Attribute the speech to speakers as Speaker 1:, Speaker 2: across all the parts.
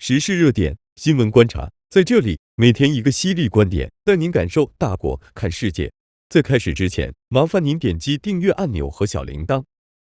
Speaker 1: 时事热点、新闻观察，在这里每天一个犀利观点，带您感受大国看世界。在开始之前，麻烦您点击订阅按钮和小铃铛。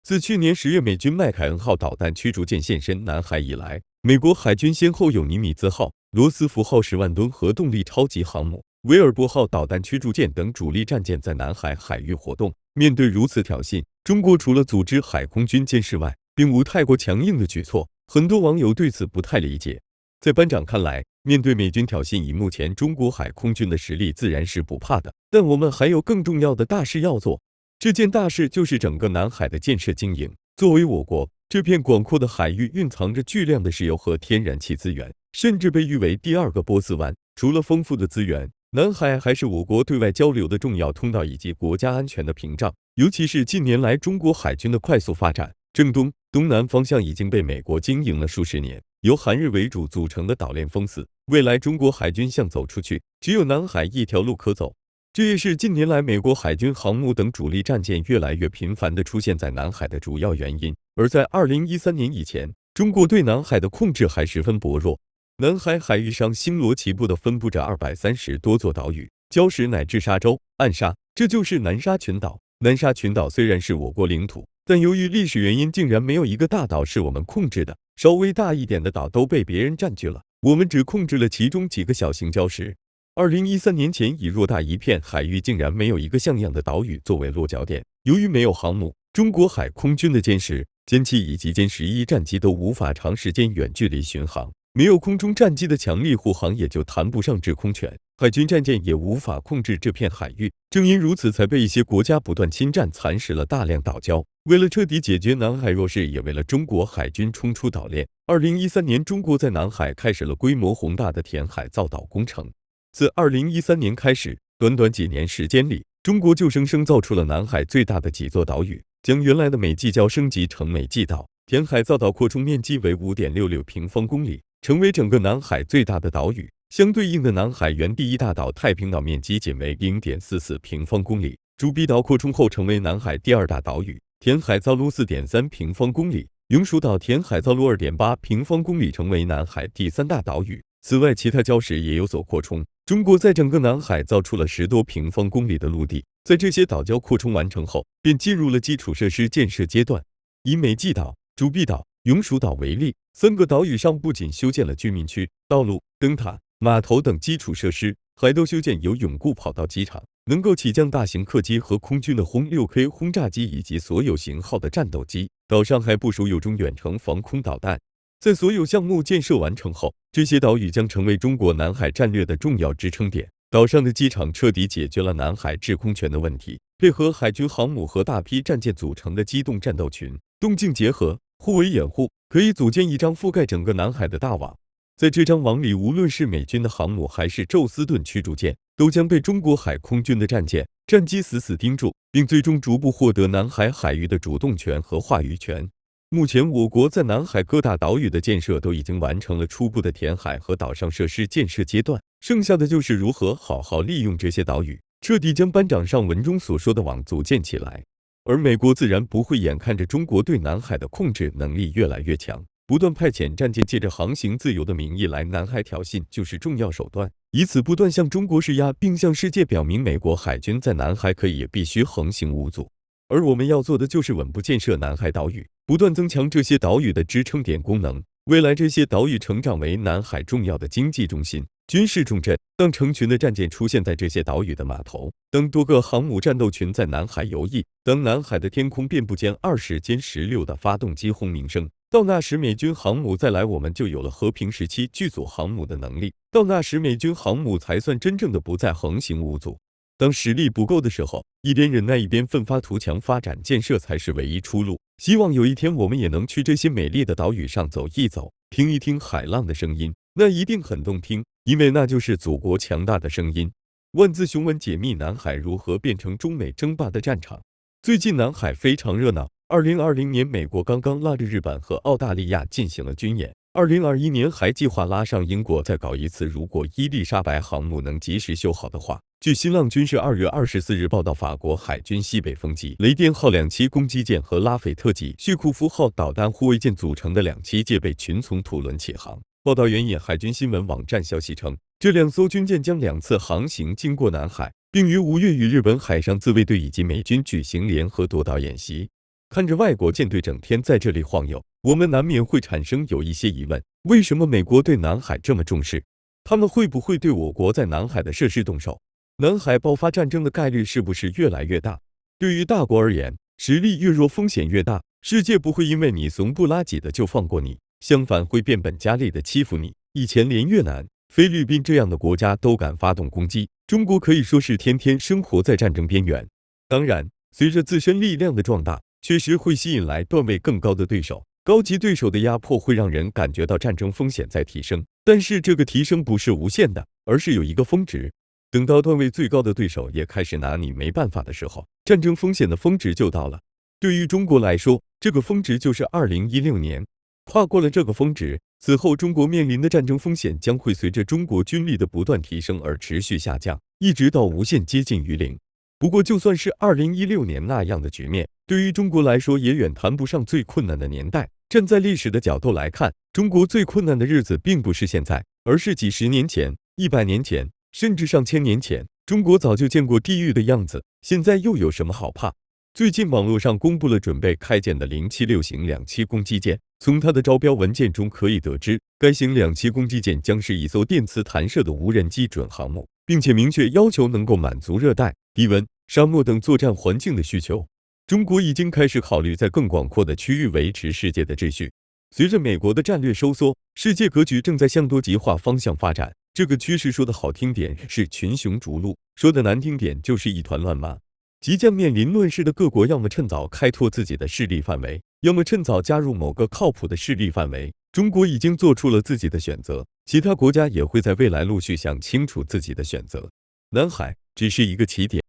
Speaker 1: 自去年10月美军麦凯恩号导弹驱逐舰现身南海以来，美国海军先后有尼米兹号、罗斯福号10万吨核动力超级航母、维尔波号导弹驱逐舰等主力战舰在南海海域活动。面对如此挑衅，中国除了组织海空军监视外，并无太过强硬的举措。很多网友对此不太理解。在班长看来，面对美军挑衅，以目前中国海空军的实力，自然是不怕的。但我们还有更重要的大事要做，这件大事就是整个南海的建设经营。作为我国，这片广阔的海域蕴藏着巨量的石油和天然气资源，甚至被誉为第二个波斯湾。除了丰富的资源，南海还是我国对外交流的重要通道以及国家安全的屏障。尤其是近年来中国海军的快速发展，正东、东南方向已经被美国经营了数十年，由韩日为主组成的岛链封死。未来中国海军想走出去，只有南海一条路可走。这也是近年来美国海军航母等主力战舰越来越频繁地出现在南海的主要原因。而在2013年以前，中国对南海的控制还十分薄弱。南海海域上星罗棋布地分布着230多座岛屿、礁石乃至沙洲、暗沙，这就是南沙群岛。南沙群岛虽然是我国领土，但由于历史原因，竟然没有一个大岛是我们控制的，稍微大一点的岛都被别人占据了，我们只控制了其中几个小型礁石。2013年前，以偌大一片海域，竟然没有一个像样的岛屿作为落脚点。由于没有航母，中国海空军的歼10、歼7以及歼11战机都无法长时间远距离巡航，没有空中战机的强力护航，也就谈不上制空权。海军战舰也无法控制这片海域，正因如此，才被一些国家不断侵占，蚕食了大量岛礁。为了彻底解决南海弱势，也为了中国海军冲出岛链，2013年中国在南海开始了规模宏大的填海造岛工程。自2013年开始，短短几年时间里，中国就生生造出了南海最大的几座岛屿，将原来的美济礁升级成美济岛，填海造岛扩充面积为5.66平方公里，成为整个南海最大的岛屿。相对应的，南海原第一大岛太平岛面积仅为0.44平方公里，朱庇岛扩充后成为南海第二大岛屿，填海造陆4.3平方公里，永暑岛填海造陆2.8平方公里，成为南海第三大岛屿。此外，其他礁石也有所扩充。中国在整个南海造出了10多平方公里的陆地，在这些岛礁扩充完成后，便进入了基础设施建设阶段。以美济岛、朱庇岛、永暑岛为例，3个岛屿上不仅修建了居民区、道路、灯塔、码头等基础设施，还都修建有永固跑道机场，能够起降大型客机和空军的轰 6K 轰炸机以及所有型号的战斗机。岛上还部署有中远程防空导弹。在所有项目建设完成后，这些岛屿将成为中国南海战略的重要支撑点。岛上的机场彻底解决了南海制空权的问题，配合海军航母和大批战舰组成的机动战斗群，动静结合，互为掩护，可以组建一张覆盖整个南海的大网。在这张网里，无论是美军的航母还是宙斯盾驱逐舰，都将被中国海空军的战舰、战机死死盯住，并最终逐步获得南海海域的主动权和话语权。目前，我国在南海各大岛屿的建设都已经完成了初步的填海和岛上设施建设阶段，剩下的就是如何好好利用这些岛屿，彻底将班长上文中所说的网组建起来。而美国自然不会眼看着中国对南海的控制能力越来越强，不断派遣战舰借着航行自由的名义来南海挑衅，就是重要手段，以此不断向中国施压，并向世界表明美国海军在南海可以也必须横行无阻。而我们要做的就是稳步建设南海岛屿，不断增强这些岛屿的支撑点功能。未来这些岛屿成长为南海重要的经济中心、军事重镇。当成群的战舰出现在这些岛屿的码头，当多个航母战斗群在南海游弋，当南海的天空遍布歼20、歼16的发动机轰鸣声，到那时美军航母再来，我们就有了和平时期剧组航母的能力。到那时美军航母才算真正的不再横行无阻。当实力不够的时候，一边忍耐一边奋发图强，发展建设才是唯一出路。希望有一天我们也能去这些美丽的岛屿上走一走，听一听海浪的声音，那一定很动听，因为那就是祖国强大的声音。万字雄文解密南海如何变成中美争霸的战场。最近南海非常热闹，2020年美国刚刚拉着日本和澳大利亚进行了军演，2021年还计划拉上英国再搞一次。如果伊丽莎白航母能及时修好的话，据新浪军事2月24日报道，法国海军西北风级雷电号2栖攻击舰和拉斐特级谢库夫号导弹护卫舰组成的2栖戒备群从土伦起航，报道援引海军新闻网站消息称，这2艘军舰将2次航行经过南海，并于5月与日本海上自卫队以及美军举行联合夺岛演习。看着外国舰队整天在这里晃悠，我们难免会产生有一些疑问：为什么美国对南海这么重视？他们会不会对我国在南海的设施动手？南海爆发战争的概率是不是越来越大？对于大国而言，实力越弱，风险越大。世界不会因为你怂不拉几的就放过你，相反会变本加厉的欺负你。以前连越南、菲律宾这样的国家都敢发动攻击，中国可以说是天天生活在战争边缘。当然，随着自身力量的壮大，确实会吸引来段位更高的对手。高级对手的压迫会让人感觉到战争风险在提升，但是这个提升不是无限的，而是有一个峰值。等到段位最高的对手也开始拿你没办法的时候，战争风险的峰值就到了。对于中国来说，这个峰值就是2016年。跨过了这个峰值，此后中国面临的战争风险将会随着中国军力的不断提升而持续下降，一直到无限接近于零。不过，就算是2016年那样的局面，对于中国来说也远谈不上最困难的年代。站在历史的角度来看，中国最困难的日子并不是现在，而是几十年前、100年前，甚至上千年前。中国早就见过地狱的样子，现在又有什么好怕？最近网络上公布了准备开建的076型两栖攻击舰，从它的招标文件中可以得知，该型两栖攻击舰将是一艘电磁弹射的无人机准航母，并且明确要求能够满足热带、低温、沙漠等作战环境的需求。中国已经开始考虑在更广阔的区域维持世界的秩序。随着美国的战略收缩，世界格局正在向多极化方向发展。这个趋势说的好听点是群雄逐鹿，说的难听点就是一团乱麻。即将面临乱世的各国，要么趁早开拓自己的势力范围，要么趁早加入某个靠谱的势力范围。中国已经做出了自己的选择，其他国家也会在未来陆续想清楚自己的选择。南海只是一个起点。